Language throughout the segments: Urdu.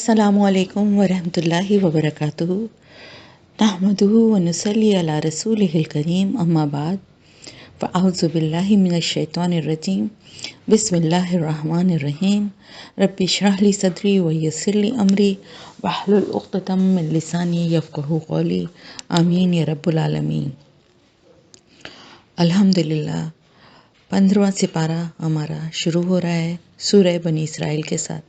السلام علیکم ورحمۃ اللہ وبرکاتہ نحمدہ ونصلی علی رسولہ الکریم اما بعد فاعوذ باللہ من الشیطان الرجیم بسم اللہ الرحمن الرحیم رب اشرح لی صدری ویسر لی امری واحلل عقدۃ من لسانی یفقہوا قولی آمین یا رب العالمین۔ الحمدللہ 15واں سپارہ ہمارا شروع ہو رہا ہے سورہ بنی اسرائیل کے ساتھ۔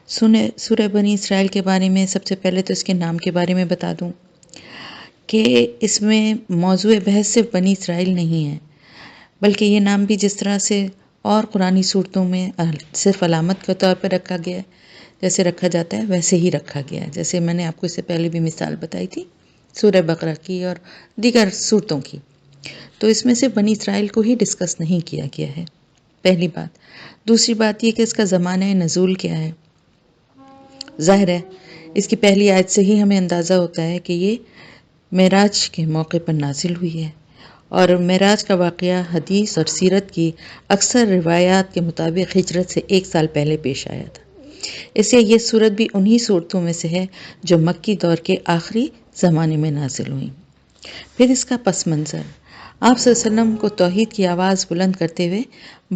سورہ بنی اسرائیل کے بارے میں سب سے پہلے تو اس کے نام کے بارے میں بتا دوں کہ اس میں موضوع بحث صرف بنی اسرائیل نہیں ہے، بلکہ یہ نام بھی جس طرح سے اور قرآنی صورتوں میں صرف علامت کے طور پر رکھا گیا ہے، جیسے رکھا جاتا ہے ویسے ہی رکھا گیا ہے۔ جیسے میں نے آپ کو اس سے پہلے بھی مثال بتائی تھی سورہ بقرہ کی اور دیگر صورتوں کی، تو اس میں سے بنی اسرائیل کو ہی ڈسکس نہیں کیا گیا ہے، پہلی بات۔ دوسری بات یہ کہ اس کا زمانہ نزول کیا ہے۔ ظاہر ہے اس کی پہلی آیت سے ہی ہمیں اندازہ ہوتا ہے کہ یہ معراج کے موقع پر نازل ہوئی ہے، اور معراج کا واقعہ حدیث اور سیرت کی اکثر روایات کے مطابق ہجرت سے 1 سال پہلے پیش آیا تھا۔ اس لیے یہ صورت بھی انہی صورتوں میں سے ہے جو مکی دور کے آخری زمانے میں نازل ہوئیں۔ پھر اس کا پس منظر، آپ صلی اللہ علیہ وسلم کو توحید کی آواز بلند کرتے ہوئے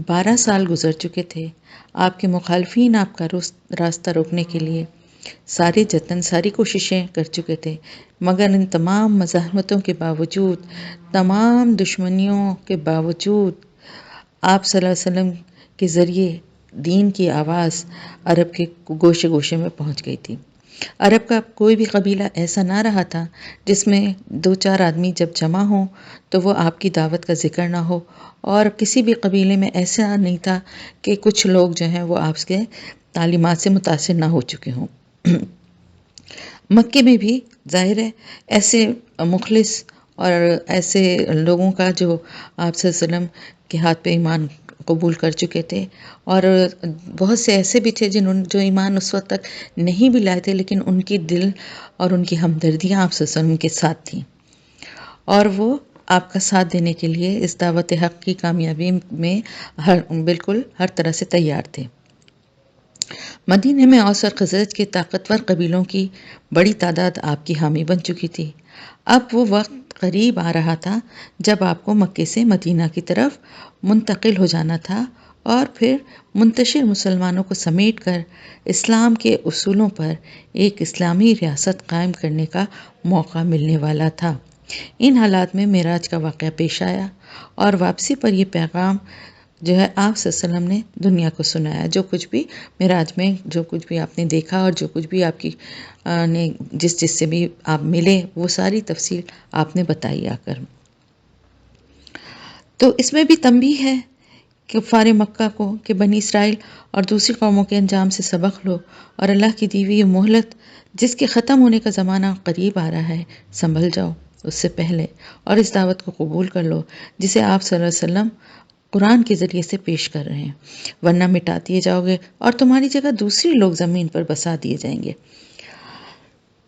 12 سال گزر چکے تھے۔ آپ کے مخالفین آپ کا راستہ روکنے کے لیے سارے جتن، ساری کوششیں کر چکے تھے، مگر ان تمام مزاحمتوں کے باوجود، تمام دشمنیوں کے باوجود آپ صلی اللہ علیہ وسلم کے ذریعے دین کی آواز عرب کے گوشے گوشے میں پہنچ گئی تھی۔ عرب کا کوئی بھی قبیلہ ایسا نہ رہا تھا جس میں 2-4 آدمی جب جمع ہوں تو وہ آپ کی دعوت کا ذکر نہ ہو، اور کسی بھی قبیلے میں ایسا نہیں تھا کہ کچھ لوگ جو ہیں وہ آپ کے تعلیمات سے متاثر نہ ہو چکے ہوں۔ مکے میں بھی ظاہر ہے ایسے مخلص اور ایسے لوگوں کا جو آپ صلی اللہ علیہ وسلم کے ہاتھ پہ ایمان قبول کر چکے تھے، اور بہت سے ایسے بھی تھے جو ایمان اس وقت تک نہیں بھی لائے تھے، لیکن ان کی دل اور ان کی ہمدردیاں آپ صلی اللہ علیہ وسلم کے ساتھ تھیں، اور وہ آپ کا ساتھ دینے کے لیے اس دعوت حق کی کامیابی میں بالکل ہر طرح سے تیار تھے۔ مدینے میں اوس اور خزرج کے طاقتور قبیلوں کی بڑی تعداد آپ کی حامی بن چکی تھی۔ اب وہ وقت قریب آ رہا تھا جب آپ کو مکے سے مدینہ کی طرف منتقل ہو جانا تھا، اور پھر منتشر مسلمانوں کو سمیٹ کر اسلام کے اصولوں پر ایک اسلامی ریاست قائم کرنے کا موقع ملنے والا تھا۔ ان حالات میں معراج کا واقعہ پیش آیا، اور واپسی پر یہ پیغام جو ہے آپ صلی اللہ علیہ وسلم نے دنیا کو سنایا۔ جو کچھ بھی معراج میں جو کچھ بھی آپ نے دیکھا اور جو کچھ بھی آپ کی نے جس سے بھی آپ ملے، وہ ساری تفصیل آپ نے بتائی آ کر۔ تو اس میں بھی تنبیہ ہے کفار مکہ کو کہ بنی اسرائیل اور دوسری قوموں کے انجام سے سبق لو، اور اللہ کی دی ہوئی یہ مہلت جس کے ختم ہونے کا زمانہ قریب آ رہا ہے، سنبھل جاؤ اس سے پہلے، اور اس دعوت کو قبول کر لو جسے آپ صلی اللہ علیہ وسلم قرآن کے ذریعے سے پیش کر رہے ہیں، ورنہ مٹا دیے جاؤ گے اور تمہاری جگہ دوسرے لوگ زمین پر بسا دیے جائیں گے۔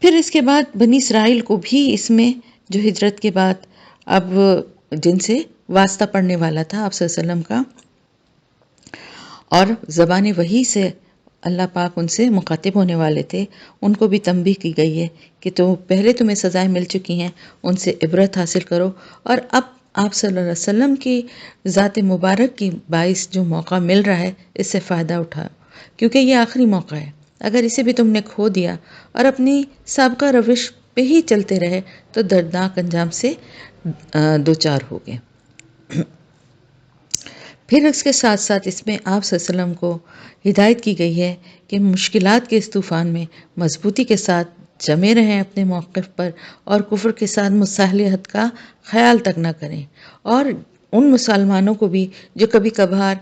پھر اس کے بعد بنی اسرائیل کو بھی اس میں جو ہجرت کے بعد اب جن سے واسطہ پڑنے والا تھا آپ صلی اللہ علیہ وسلم کا، اور زبان وحی سے اللہ پاک ان سے مخاطب ہونے والے تھے، ان کو بھی تنبیہ کی گئی ہے کہ تو پہلے تمہیں سزائیں مل چکی ہیں، ان سے عبرت حاصل کرو، اور اب آپ صلی اللہ علیہ وسلم کی ذات مبارک کی باعث جو موقع مل رہا ہے اس سے فائدہ اٹھاؤ، کیونکہ یہ آخری موقع ہے۔ اگر اسے بھی تم نے کھو دیا اور اپنی سابقہ روش پہ ہی چلتے رہے تو دردناک انجام سے دوچار ہو گئے۔ پھر اس کے ساتھ ساتھ اس میں آپ صلی اللہ علیہ وسلم کو ہدایت کی گئی ہے کہ مشکلات کے اس طوفان میں مضبوطی کے ساتھ جمے رہیں اپنے موقف پر، اور کفر کے ساتھ مصالحت کا خیال تک نہ کریں، اور ان مسلمانوں کو بھی جو کبھی کبھار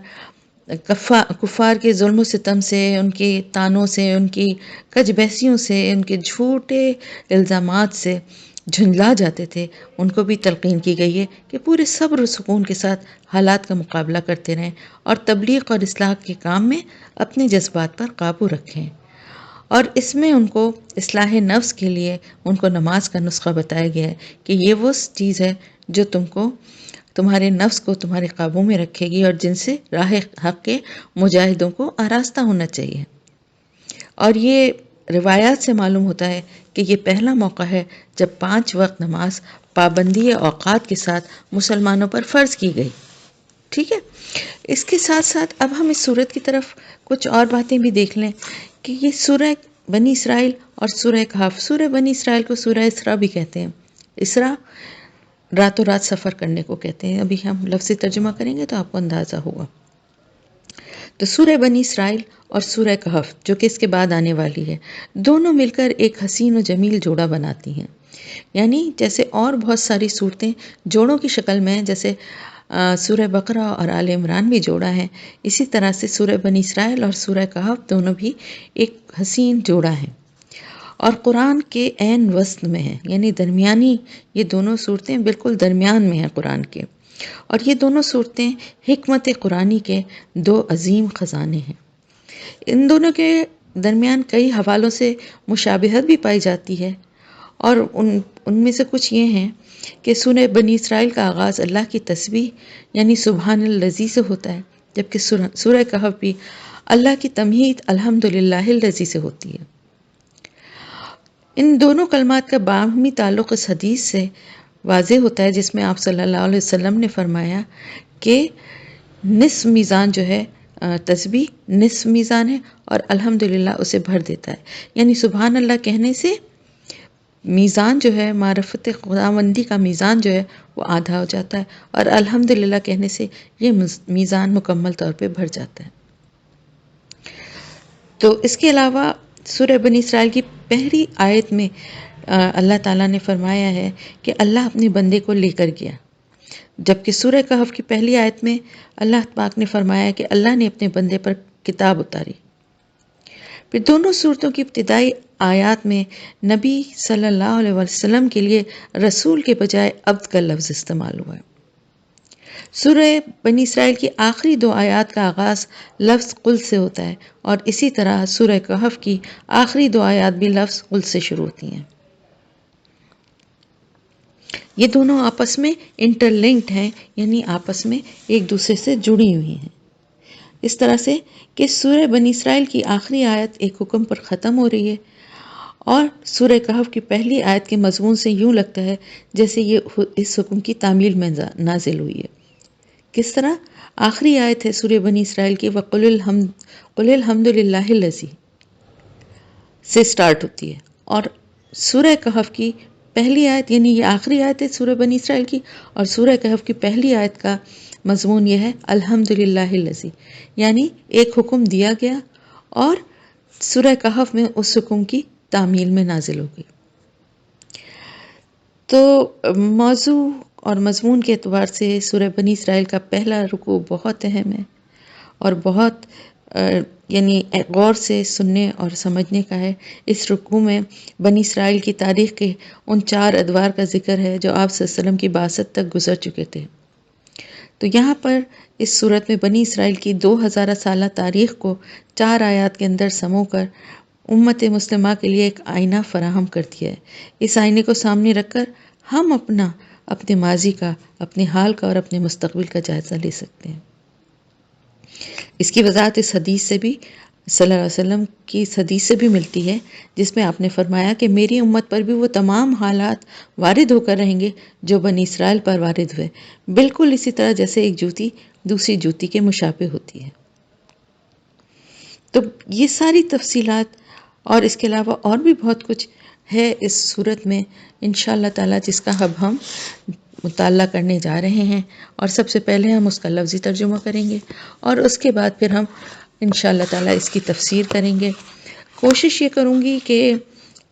کفار کے ظلم و ستم سے، ان کے طعنوں سے، ان کی کج بحثیوں سے، ان کے جھوٹے الزامات سے جھنجلا جاتے تھے، ان کو بھی تلقین کی گئی ہے کہ پورے صبر و سکون کے ساتھ حالات کا مقابلہ کرتے رہیں، اور تبلیغ اور اصلاح کے کام میں اپنے جذبات پر قابو رکھیں۔ اور اس میں ان کو اصلاح نفس کے لیے ان کو نماز کا نسخہ بتایا گیا ہے کہ یہ وہ چیز ہے جو تمہارے نفس کو تمہارے قابو میں رکھے گی، اور جن سے راہ حق کے مجاہدوں کو آراستہ ہونا چاہیے۔ اور یہ روایات سے معلوم ہوتا ہے کہ یہ پہلا موقع ہے جب 5 وقت نماز پابندی اوقات کے ساتھ مسلمانوں پر فرض کی گئی. ٹھیک ہے، اس کے ساتھ ساتھ اب ہم اس صورت کی طرف کچھ اور باتیں بھی دیکھ لیں کہ یہ سورہ بنی اسرائیل اور سورہ کہف. سورہ بنی اسرائیل کو سورہ اسراء بھی کہتے ہیں. اسراء راتوں رات سفر کرنے کو کہتے ہیں. ابھی ہم لفظی ترجمہ کریں گے تو آپ کو اندازہ ہوگا. تو سورہ بنی اسرائیل اور سورہ کہف جو کہ اس کے بعد آنے والی ہے، دونوں مل کر ایک حسین و جمیل جوڑا بناتی ہیں. یعنی جیسے اور بہت ساری صورتیں جوڑوں کی شکل میں ہیں، جیسے سورہ بقرہ اور آل عمران بھی جوڑا ہے، اسی طرح سے سورہ بنی اسرائیل اور سورہ کہف دونوں بھی ایک حسین جوڑا ہیں اور قرآن کے عین وسط میں ہیں. یعنی درمیانی یہ دونوں صورتیں بالکل درمیان میں ہیں قرآن کے. اور یہ دونوں صورتیں حکمت قرآنی کے 2 عظیم خزانے ہیں. ان دونوں کے درمیان کئی حوالوں سے مشابہت بھی پائی جاتی ہے، اور ان میں سے کچھ یہ ہیں کہ سورہ بنی اسرائیل کا آغاز اللہ کی تسبیح یعنی سبحان الذی سے ہوتا ہے، جبکہ سورہ کہف بھی اللہ کی تمہید الحمدللہ الذی سے ہوتی ہے. ان دونوں کلمات کا باہمی تعلق اس حدیث سے واضح ہوتا ہے جس میں آپ صلی اللہ علیہ وسلم نے فرمایا کہ نصف میزان جو ہے تسبیح نصف میزان ہے اور الحمدللہ اسے بھر دیتا ہے. یعنی سبحان اللہ کہنے سے میزان جو ہے معرفت خداوندی کا میزان جو ہے وہ آدھا ہو جاتا ہے، اور الحمدللہ کہنے سے یہ میزان مکمل طور پہ بھر جاتا ہے. تو اس کے علاوہ سورہ بنی اسرائیل کی پہلی آیت میں اللہ تعالیٰ نے فرمایا ہے کہ اللہ اپنے بندے کو لے کر گیا، جبکہ سورہ کہف کی پہلی آیت میں اللہ پاک نے فرمایا کہ اللہ نے اپنے بندے پر کتاب اتاری. پھر دونوں صورتوں کی ابتدائی آیات میں نبی صلی اللہ علیہ وسلم کے لیے رسول کے بجائے عبد کا لفظ استعمال ہوا ہے. سورہ بنی اسرائیل کی آخری 2 آیات کا آغاز لفظ قل سے ہوتا ہے، اور اسی طرح سورہ کہف کی آخری 2 آیات بھی لفظ قل سے شروع ہوتی ہیں. یہ دونوں آپس میں انٹر لنکڈ ہیں، یعنی آپس میں ایک دوسرے سے جڑی ہوئی ہیں، اس طرح سے کہ سورہ بنی اسرائیل کی آخری آیت ایک حکم پر ختم ہو رہی ہے، اور سورہ کہف کی پہلی آیت کے مضمون سے یوں لگتا ہے جیسے یہ اس حکم کی تعمیل میں نازل ہوئی ہے. کس طرح؟ آخری آیت ہے سورہ بنی اسرائیل کی قل الحمد للہ الذی سے سٹارٹ ہوتی ہے، اور سورہ کہف کی پہلی آیت یعنی یہ آخری آیت ہے سورہ بنی اسرائیل کی، اور سورہ کہف کی پہلی آیت کا مضمون یہ ہے الحمد للہ الذی، یعنی ایک حکم دیا گیا اور سورہ کہف میں اس حکم کی تعمیل میں نازل ہو گئی. تو موضوع اور مضمون کے اعتبار سے سورہ بنی اسرائیل کا پہلا رکوع بہت اہم ہے اور بہت یعنی غور سے سننے اور سمجھنے کا ہے. اس رکوع میں بنی اسرائیل کی تاریخ کے ان 4 ادوار کا ذکر ہے جو آپ صلی اللہ علیہ وسلم کی بعثت تک گزر چکے تھے. تو یہاں پر اس صورت میں بنی اسرائیل کی 2000 سالہ تاریخ کو 4 آیات کے اندر سمو کر امت مسلمہ کے لیے ایک آئینہ فراہم کر دیا ہے. اس آئینے کو سامنے رکھ کر ہم اپنے ماضی کا، اپنے حال کا اور اپنے مستقبل کا جائزہ لے سکتے ہیں. اس کی وضاحت اس حدیث سے بھی صلی اللہ علیہ وسلم کی اس حدیث سے بھی ملتی ہے جس میں آپ نے فرمایا کہ میری امت پر بھی وہ تمام حالات وارد ہو کر رہیں گے جو بنی اسرائیل پر وارد ہوئے، بالکل اسی طرح جیسے ایک جوتی دوسری جوتی کے مشابہ ہوتی ہے. تو یہ ساری تفصیلات اور اس کے علاوہ اور بھی بہت کچھ ہے اس صورت میں انشاءاللہ تعالی، جس کا اب ہم مطالعہ کرنے جا رہے ہیں. اور سب سے پہلے ہم اس کا لفظی ترجمہ کریں گے اور اس کے بعد پھر ہم انشاءاللہ تعالی اس کی تفسیر کریں گے. کوشش یہ کروں گی کہ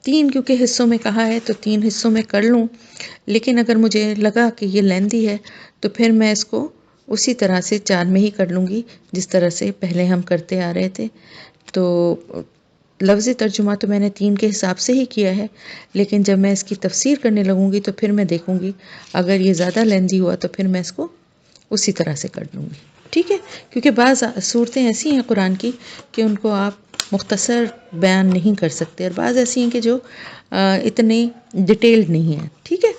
3 کیونکہ حصوں میں کہا ہے تو 3 حصوں میں کر لوں، لیکن اگر مجھے لگا کہ یہ لیندی ہے تو پھر میں اس کو اسی طرح سے 4 میں ہی کر لوں گی جس طرح سے پہلے ہم کرتے آ رہے تھے. تو لفظی ترجمہ تو میں نے 3 کے حساب سے ہی کیا ہے، لیکن جب میں اس کی تفسیر کرنے لگوں گی تو پھر میں دیکھوں گی اگر یہ زیادہ لیندی ہوا تو پھر میں اس کو اسی طرح سے کر لوں گی. ٹھیک ہے؟ کیونکہ بعض صورتیں ایسی ہیں قرآن کی کہ ان کو آپ مختصر بیان نہیں کر سکتے، اور بعض ایسی ہیں کہ جو اتنی ڈیٹیلڈ نہیں ہیں. ٹھیک ہے؟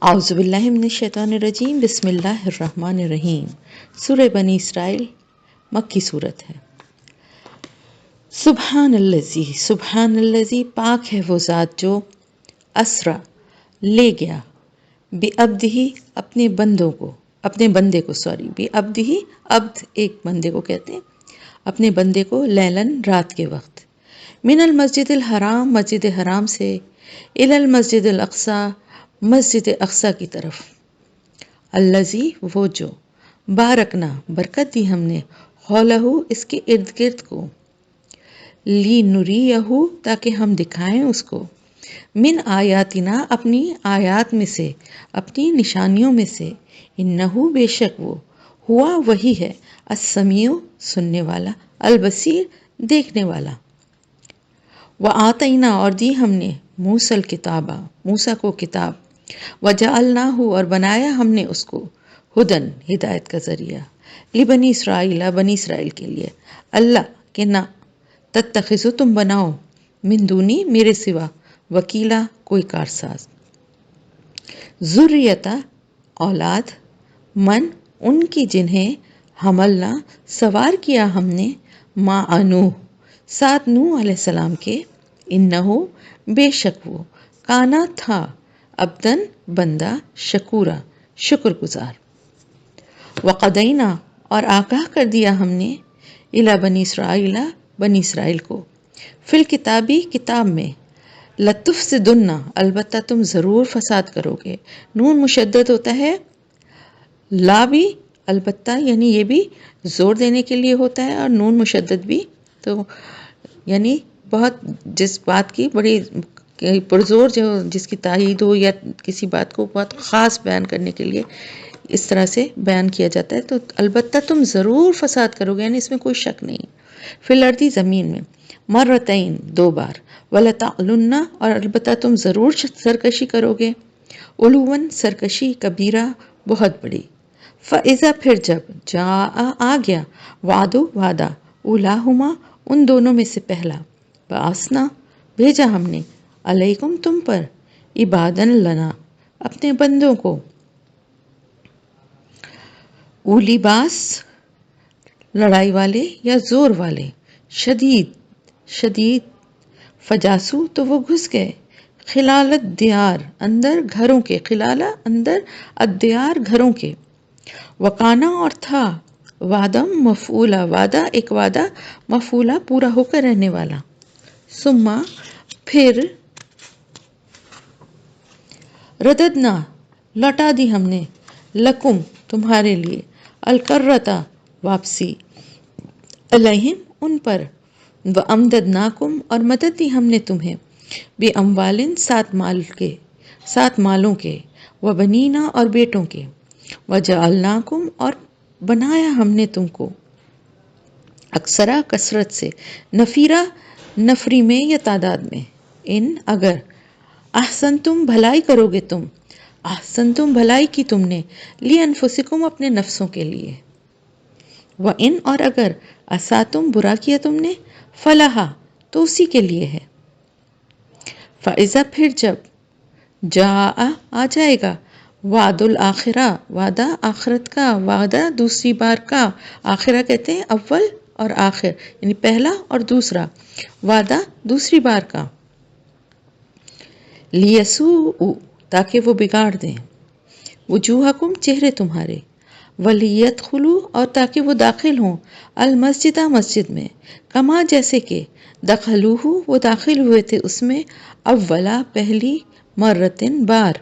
اعوذ باللہ من الشیطان الرجیم، بسم اللہ الرحمن الرحیم. سورہ بنی اسرائیل مکی صورت ہے. سبحان الذی پاک ہے وہ ذات جو اسرا لے گیا بے عبد ہی اپنے بندے کو بے عبد ہی، عبد ایک بندے کو کہتے ہیں، اپنے بندے کو لیلن رات کے وقت، من المسجد الحرام مسجد حرام سے، الی المسجد الاقصی مسجد اقصی کی طرف، الذی وہ جو، بارکنا برکت دی ہم نے، حولہ اس کے ارد گرد کو، لی نریہ تاکہ ہم دکھائیں اس کو، من آیاتنا اپنی آیات میں سے، اپنی نشانیوں میں سے، انہو بے شک وہ، ہوا وہی ہے، السمیع سننے والا، البصیر دیکھنے والا، وآتینا اور دی ہم نے، موسیٰ الکتابہ موسیٰ کو کتاب، وجعلناہ اور بنایا ہم نے اس کو، ہدن ہدایت کا ذریعہ، لبنی اسرائیل بنی اسرائیل کے لیے، اللہ کہ نہ تتخذو تم بناؤ، من دونی میرے سوا، وکیلا کوئی کارساز، ذریتا اولاد، من ان کی جنہیں، حملنا سوار کیا ہم نے، ما نوح ساتھ نوح علیہ السلام کے، انہو بے شک وہ، کانا تھا، عبدن بندہ، شکورا شکر گزار، وقدینا اور آگاہ کر دیا ہم نے، الی بنی اسرائیل بنی اسرائیل کو، فی الکتابی کتاب میں، لتفسدن البتہ تم ضرور فساد کرو گے، نون مشدد ہوتا ہے، لا بھی البتہ یعنی یہ بھی زور دینے کے لیے ہوتا ہے، اور نون مشدد بھی تو یعنی بہت جس بات کی بڑی پرزور جو جس کی تائید ہو یا کسی بات کو بہت خاص بیان کرنے کے لیے اس طرح سے بیان کیا جاتا ہے، تو البتہ تم ضرور فساد کرو گے، یعنی اس میں کوئی شک نہیں، فی الارض زمین میں، مرتین دو بار، ولتعلن اور البتہ تم ضرور سرکشی کرو گے، علون سرکشی، کبیرہ بہت بڑی، فاذا پھر جب، جاء آ گیا، وعدہ، اولاہما ان دونوں میں سے پہلا، بعثنا بھیجا ہم نے، علیکم تم پر، عبادن لنا اپنے بندوں کو، اولی باس لڑائی والے یا زور والے، شدید فجاسو تو وہ گھس گئے، خلال الدیار اندر گھروں کے، خلالہ اندر، الدیار گھروں کے، وکانا اور تھا، وعدم مفعولا وعدہ ایک وعدہ، مفعولا پورا ہو کر رہنے والا، ثم پھر، رددنا لوٹا دی ہم نے، لکم تمہارے لیے، الکرۃ واپسی، علیہم ان پر، وامددناکم اور مدد دی ہم نے تمہیں، باموالن سات مالوں کے، وبنینا اور بیٹوں کے، وجعلناکم اور بنایا ہم نے تم کو، اکثرا کثرت سے، نفیرا نفری میں یا تعداد میں، ان اگر، احسنتم بھلائی کرو گے تم، احسنتم بھلائی کی تم نے، لانفسکم اپنے نفسوں کے لیے، وان اور اگر، اساتم برا کیا تم نے، فلہا تو اسی کے لیے ہے، فاذا پھر جب، جاء آ جائے گا، وعد الآخرہ وعدہ آخرت کا، وعدہ دوسری بار کا، آخرہ کہتے ہیں اول اور آخر یعنی پہلا اور دوسرا، وعدہ دوسری بار کا، لیسوء تاکہ وہ بگاڑ دیں، وجوہکم چہرے تمہارے، ولیدخلوا اور تاکہ وہ داخل ہوں، المسجد مسجد میں، کما جیسے کہ، دخلوہ وہ داخل ہوئے تھے اس میں، اولا پہلی، مرتن بار،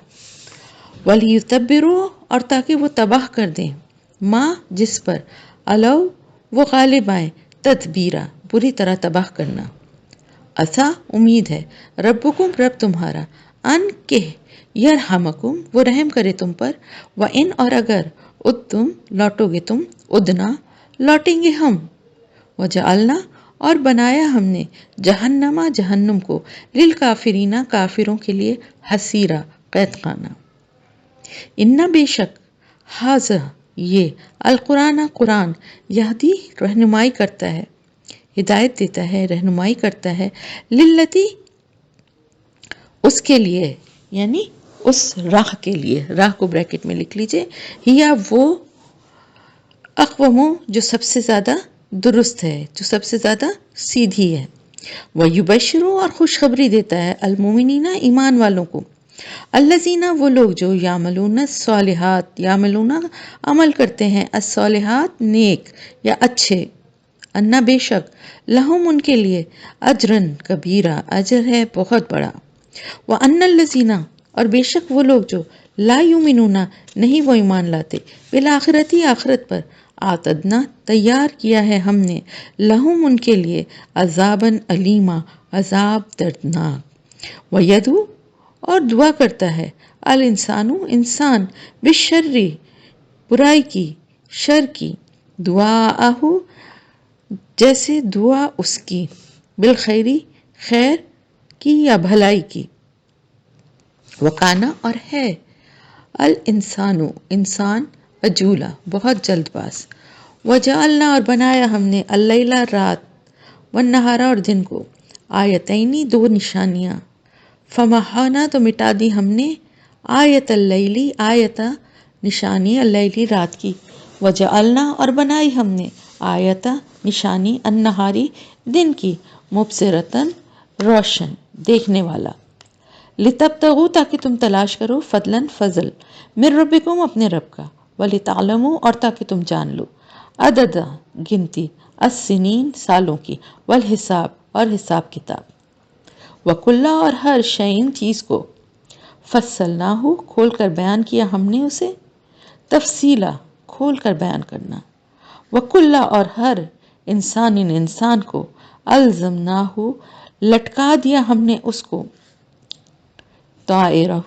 ولیتبروا اور تاکہ وہ تباہ کر دیں، ما جس پر، علو وہ غالب آئیں، تدبیرا بری طرح تباہ کرنا، عسیٰ امید ہے، ربکم رب تمہارا، ان کہ، یرحمکم وہ رحم کرے تم پر، وان اور اگر، ادتم لوٹو گے تم، ادنا لوٹیں گے ہم، وجعلنا اور بنایا ہم نے، جہنما جہنم کو، للکافرین کافروں کے لیے، حسیرا قید خانہ، ان بے شک، ھذا یہ، القرآن قرآن، یہدی رہنمائی کرتا ہے، ہدایت دیتا ہے، رہنمائی کرتا ہے، للتی اس کے لیے، یعنی اس راہ کے لیے، راہ کو بریکٹ میں لکھ لیجئے، ہیا وہ، اقوم جو سب سے زیادہ درست ہے، جو سب سے زیادہ سیدھی ہے۔ وَيُبَشِّرُ اور خوشخبری دیتا ہے المومنین ایمان والوں کو، الذین وہ لوگ جو یعملون الصالحات یعملون عمل کرتے ہیں الصالحات نیک یا اچھے، انا بے شک لہم ان کے لیے اجرن کبیرہ اجر ہے بہت بڑا، وَأَنَّ الَّذِينَ اور بے شک وہ لوگ جو لا یؤمنون نہیں وہ ایمان لاتے بالآخرتی آخرت پر، اعتدنا تیار کیا ہے ہم نے لہم ان کے لیے عذاباً علیما عذاب دردناک، وَيَدْعُو اور دعا کرتا ہے الانسانو انسان بالشر برائی کی شر کی، دعاءہو جیسے دعا اس کی، بالخیری خیر کی یا بھلائی کی، وکانا اور ہے الانسانو انسان عجولا بہت جلد باز، وجعلنا اور بنایا ہم نے اللیل رات والنہارا اور دن کو آیتینی دو نشانیاں، فمحانا تو مٹا دی ہم نے آیت اللیلی آیت نشانی اللیلی رات کی، وجعلنا اور بنائی ہم نے آیت نشانی النہاری دن کی، مبصرتاً روشن دیکھنے والا، لتبتغوا تاکہ تم تلاش کرو فضلاً فضل، من ربکم اپنے رب کا، ولتعلموا اور تاکہ تم جان لو عدد گنتی السنین سالوں کی، والحساب اور حساب کتاب، وکلا اور ہر شعین چیز کو، فصلناہ کھول کر بیان کیا ہم نے اسے، تفصیلا کھول کر بیان کرنا، وکلا اور ہر انسان کو الزمناہ لٹکا دیا ہم نے اس کو، طائرہ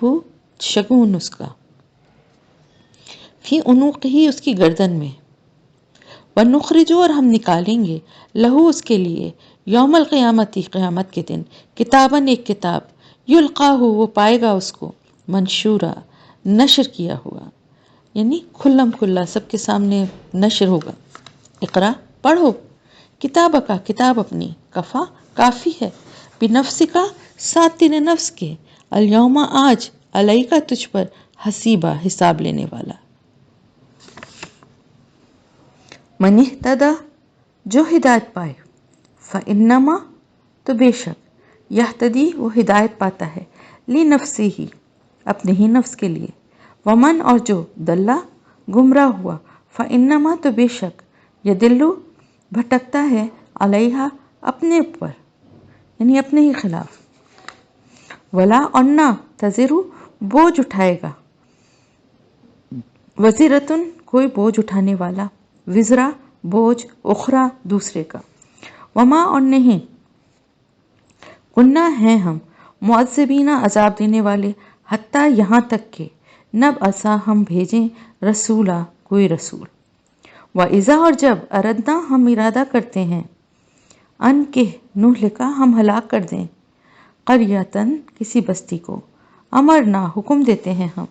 شگون اس کا، فی عنوق ہی اس کی گردن میں، ونخرج اور ہم نکالیں گے لہو اس کے لیے یوم القیامتی قیامت کے دن کتاباً ایک کتاب، یلقاہ وہ پائے گا اس کو منشورا نشر کیا ہوا، یعنی کھلم کھلا سب کے سامنے نشر ہوگا، اقرا پڑھو کتاب کا کتاب اپنی، کفا کافی ہے، بنفس کا ساتھ تیرے نفس کے، الیوم آج علیہ کا تجھ پر، حسیبہ حساب لینے والا، من اہتدی جو ہدایت پائے، فانما تو بے شک یہتدی وہ ہدایت پاتا ہے، لنفسہ اپنے ہی نفس کے لیے، ومن اور جو دلہ گمراہ ہوا، فانما تو بے شک یدل بھٹکتا ہے، علیہا اپنے اوپر یعنی اپنے ہی خلاف، ولا اور نہ تزر بوجھ اٹھائے گا، وزرتن کوئی بوجھ اٹھانے والا، وزرا بوجھ، اخرا دوسرے کا، وما اور نہیں کنہ ہیں ہم معذبین عذاب دینے والے، حتیٰ یہاں تک کہ نب عصا ہم بھیجیں رسولا کوئی رسول، وَإِذَا اور جب اردنا ہم ارادہ کرتے ہیں، ان کہ نہلکا ہم ہلاک کر دیں، قریتن کسی بستی کو، امرنا حکم دیتے ہیں ہم،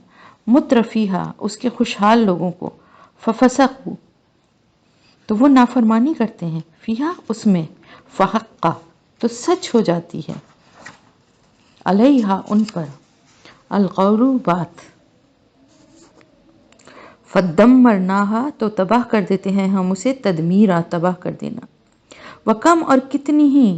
مترفیہا اس کے خوشحال لوگوں کو، ففسقوا تو وہ نافرمانی کرتے ہیں، فیہا اس میں، فحقا تو سچ ہو جاتی ہے، علیہا ان پر، القول بات، فدمرناہا تو تباہ کر دیتے ہیں ہم اسے، تدمیرا تباہ کر دینا، وکم اور کتنی ہی،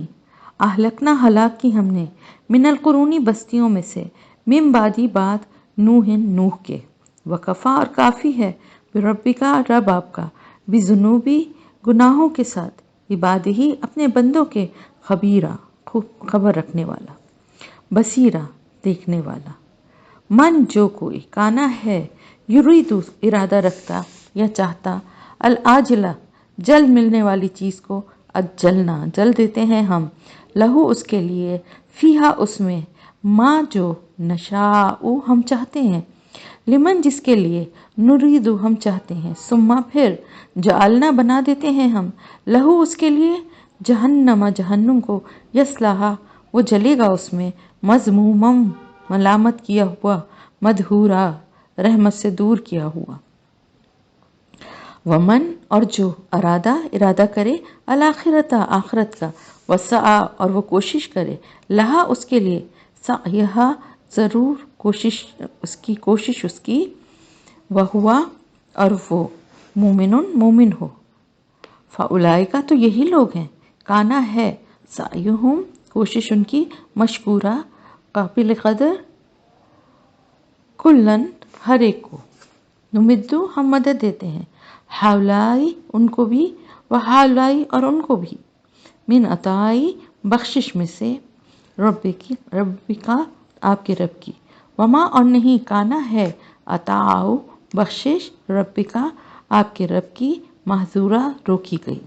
اہلکنا ہلاک کی ہم نے، من القرونی بستیوں میں سے، من بعدی بعد نوح نوح کے، وکفا اور کافی ہے، بربکا رب آپ کا، بذنوبی گناہوں کے ساتھ، عبادہی اپنے بندوں کے، خبیرہ خبر رکھنے والا، بصیرہ دیکھنے والا، من جو کوئی کانا ہے، یریدو ارادہ رکھتا یا چاہتا، العاجلہ جلد ملنے والی چیز کو، اجلنا جل دیتے ہیں ہم، لہو اس کے لیے، فیہا اس میں، ما جو نشاء ہم چاہتے ہیں، لمن جس کے لیے، نریدو ہم چاہتے ہیں، ثم پھر، جعلنا بنا دیتے ہیں ہم، لہو اس کے لیے، جہنم جہنم کو، یصلاھا وہ جلے گا اس میں، مذمومم ملامت کیا ہوا، مدحورا رحمت سے دور کیا ہوا، ومن اور جو ارادہ کرے، الآخرت آخرت کا، وسعی اور وہ کوشش کرے، لہا اس کے لیے، سعیہا ضرور کوشش اس کی، وہوا اور وہ، مومن ہو، فاولائکا تو یہی لوگ ہیں، کانا ہے، سعیہم کوشش ان کی، مشکورہ قابل قدر، کلن ہر ایک کو، نمدو ہم مدد دیتے ہیں، ہاولائی ان کو بھی، وہاولائی اور ان کو بھی، من عطائی بخشش میں سے، ربی کا آپ کے رب کی، وما اور نہیں کانا ہے، عطاؤ بخشش، ربی کا آپ کے رب کی، محظورہ روکی گئی۔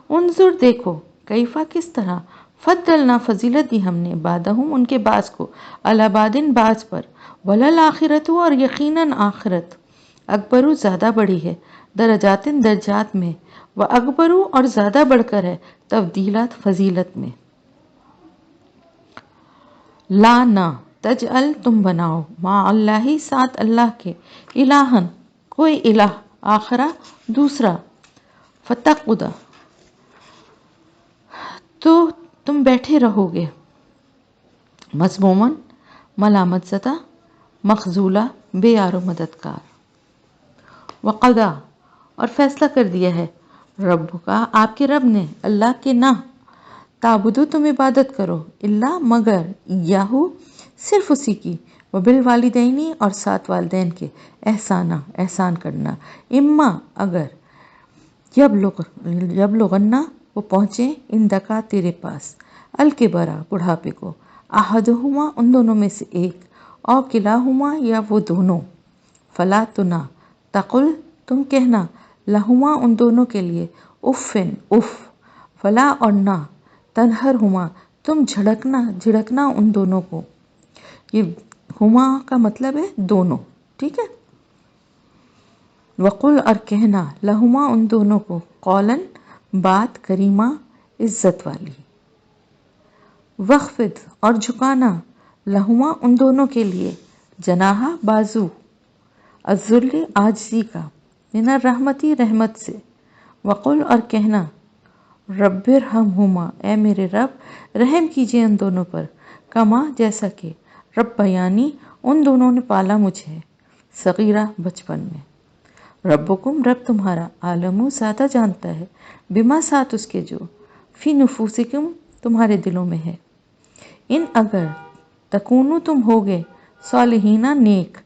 انظر دیکھو، کیفا کس طرح، فضلنا فضیلت دی ہم نے، بعدہم ان کے بعض کو، علی بعدن بعض پر، وللآخرۃ اور یقیناً آخرت، اکبرو زیادہ بڑی ہے، درجاتن درجات میں، و اکبرو اور زیادہ بڑھ کر ہے، تفضیلات فضیلت میں۔ لا نہ تجعل تم بناؤ، مع اللہ ساتھ اللہ کے، الہن کوئی الہ، آخرہ دوسرا، فتقعد تو تم بیٹھے رہو گے، مذموماً ملامت زدہ، مخذولہ بے یار و مددگار۔ وقضا اور فیصلہ کر دیا ہے، رب کا آپ کے رب نے، اللہ کے نہ، تعبدو تم عبادت کرو، اللہ مگر، یاہو صرف اسی کی، وبالوالدینی اور ساتھ والدین کے، احسانہ احسان کرنا، اما اگر، یبلغنا وہ پہنچے، اندکا تیرے پاس، الکبرا بڑھاپے کو، احدہما ان دونوں میں سے ایک، او کلاہما یا وہ دونوں، فلا تو نہ، تقل تم کہنا، لہما ان دونوں کے لیے، افن اف، ولا اور نہ، تنہرہما تم جھڑکنا ان دونوں کو، یہ ہما کا مطلب ہے دونوں، ٹھیک ہے، وقل اور کہنا، لہما ان دونوں کو، قولاً بات کریمہ عزت والی، وخفض اور جھکانا، لہما ان دونوں کے لیے، جناح بازو، الذل عاجزی کا، من الرحمتی رحمت سے، وقل اور کہنا، رب ارحمہما اے میرے رب رحم کیجئے ان دونوں پر، کما جیسا کہ، ربیانی ان دونوں نے پالا مجھے، صغیرہ بچپن میں، ربکم رب تمہارا، عالم زیادہ جانتا ہے، بما ساتھ اس کے جو، فی نفوسکم تمہارے دلوں میں ہے، ان اگر تکونو تم ہوگے، صالحین نیک،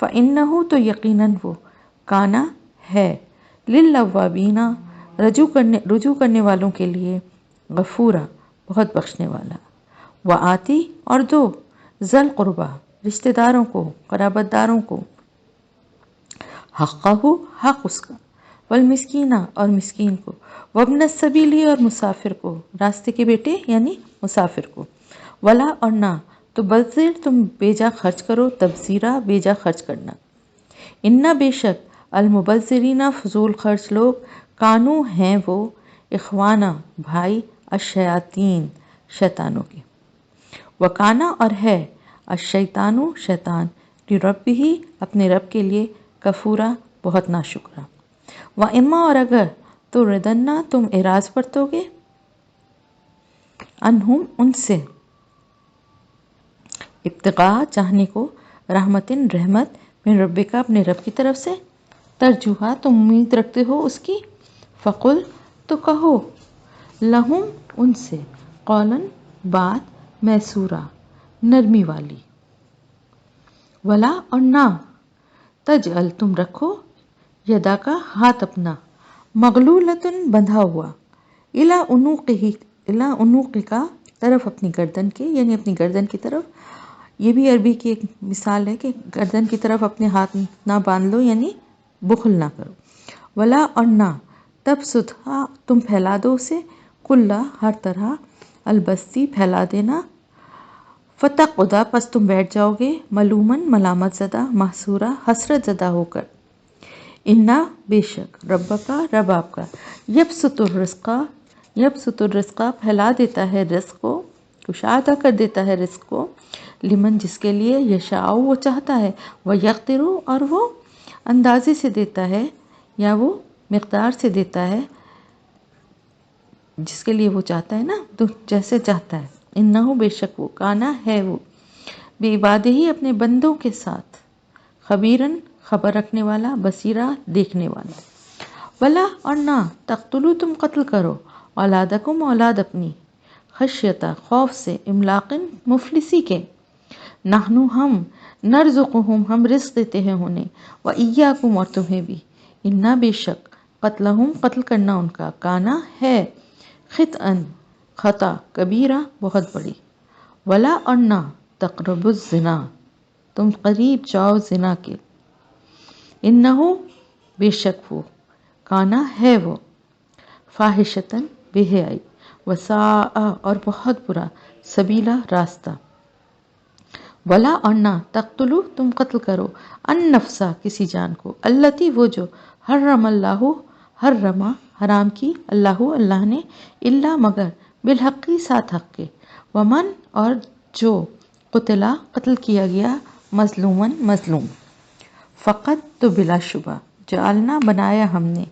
فإنہ تو یقیناً وہ، کانا ہے، للأوابین رجوع کرنے والوں کے لیے، غفورا بہت بخشنے والا، وآتی اور دو، ذل قربا رشتہ داروں کو، قرابت داروں کو، حقہ حق اس کا، والمسکینہ اور مسکین کو، وابن السبیل اور مسافر کو، راستے کے بیٹے یعنی مسافر کو، ولا اور نہ، تو بذر تم بیجا خرچ کرو، تبذیرہ بیجا خرچ کرنا، انا بے شک، المبذرین فضول خرچ لوگ، کانو ہیں وہ، اخوانہ بھائی، الشیاطین شیطانوں کے، وکانا اور ہے، الشیطانو شیطان، لربہ اپنے رب کے لیے، کفورا بہت ناشکرا، واما اور اگر، تو ردنا تم اعراض برتو گے، انہم ان سے، ابتغاء چاہنے کو، رحمتن رحمت، من ربک اپنے رب کی طرف سے، ترجوہا تم امید رکھتے ہو اس کی، فقل تو کہو، لہم ان سے، قولاً بات، میسورا نرمی والی، ولا اور نہ، تجعل تم رکھو، یدا کا ہاتھ اپنا، مغلولتن بندھا ہوا، الی عنوق کا طرف اپنی گردن کے، یعنی اپنی گردن کی طرف، یہ بھی عربی کی ایک مثال ہے کہ گردن کی طرف اپنے ہاتھ نہ باندھ لو، یعنی بخل نہ کرو، ولا اور نہ، تبسطھا تم پھیلا دو اسے، کلا ہر طرح، البسطی پھیلا دینا، فتقعد پس تم بیٹھ جاؤ گے، ملوماً ملامت زدہ، محسورہ حسرت زدہ ہو کر، انا بے شک، ربکا رب آپ کا، یبسط الرزق پھیلا دیتا ہے رزق کو، کشادہ کر دیتا ہے رزق کو، لمن جس کے لیے، یشاء وہ چاہتا ہے، ویقدر اور وہ اندازے سے دیتا ہے، یا وہ مقدار سے دیتا ہے، جس کے لیے وہ چاہتا ہے نا، تو جیسے چاہتا ہے، انہو بے شک وہ، کانا ہے وہ، بعبادہ ہی اپنے بندوں کے ساتھ، خبیرن خبر رکھنے والا، بصیرہ دیکھنے والا، ولا اور نہ تقتلو تم قتل کرو اولادکم اولاد اپنی خشیتا خوف سے املاقن مفلسی کے نحنو ہم نرزقہم ہم رزق دیتے ہیں انہیں وإیاکم اور تمہیں بھی انا بے شک قتلہم قتل کرنا ان کا کانا ہے خطأن خطا کبیرہ بہت بڑی ولا اور نہ تقربوا الزنا تم قریب جاؤ زنا کے انہو بے شک وہ کانا ہے وہ فاحشتاً بے حیائی وساء اور بہت برا سبیلا راستہ ولا اور نہ تقتلو تم قتل کرو ان نفسا کسی جان کو التی وہ جو حرم اللہ حرما حرام کی اللہ نے الا مگر بالحقی ساتھ حق کے ومن اور جو قتلا قتل کیا گیا مظلومن مظلوم فقط تو بلا شبہ جعلنا بنایا ہم نے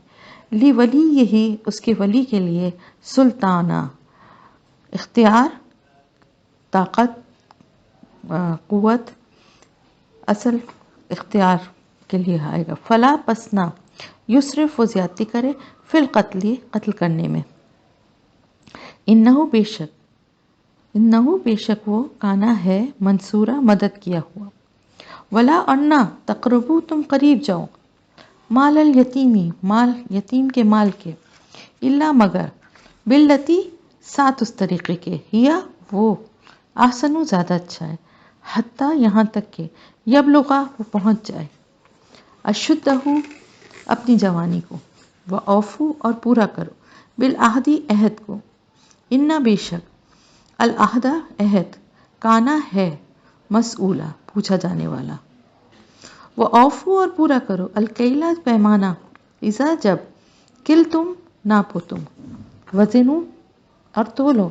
لی ولی یہی اس کے ولی کے لیے سلطانہ اختیار طاقت قوت اصل اختیار کے لیے آئے گا فلا پسنا یسرف وہ زیادتی کرے فی القتل قتل کرنے میں انہو بے شک وہ کانا ہے منصورہ مدد کیا ہوا ولا اور نہ تقربو تم قریب جاؤ مال الیتیمی مال یتیم کے مال کے الا مگر باللتی ساتھ اس طریقے کے ہیا وہ احسنو زیادہ اچھا ہے حتیٰ یہاں تک کہ یبلغا وہ پہنچ جائے اشدہ اپنی جوانی کو وأوفوا اور پورا کرو بالعہدی عہد کو انا بے شک العہد عہد کانا ہے مسئولہ پوچھا جانے والا وأوفوا اور پورا کرو الکیلا پیمانہ اذا جب کل تم ناپو تم وزنو اور تولو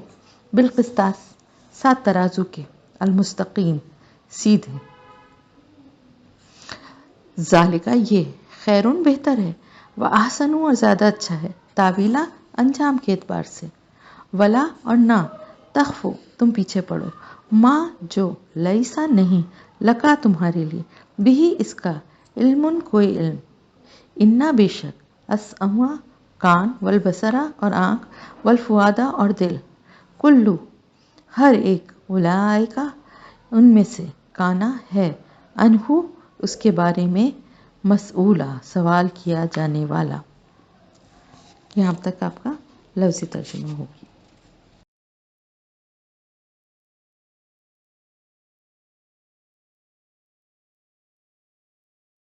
بالقسطاس سات ترازو کے المستقیم سیدھے ذالکہ یہ خیرون بہتر ہے وأحسن اور زیادہ اچھا ہے تاویلا انجام کے اعتبار سے ولا اور نہ تخفو تم پیچھے پڑو ماں جو لیسا نہیں لکا تمہارے لیے بھی اس کا علم کوئی علم انا بے شک اسمع کان والبصرا اور آنکھ والفؤادا اور دل کلو ہر ایک اولئکا ان میں سے کانا ہے انہو اس کے بارے میں مسئولہ سوال کیا جانے والا. یہاں تک آپ کا لفظی ترجمہ ہوگی.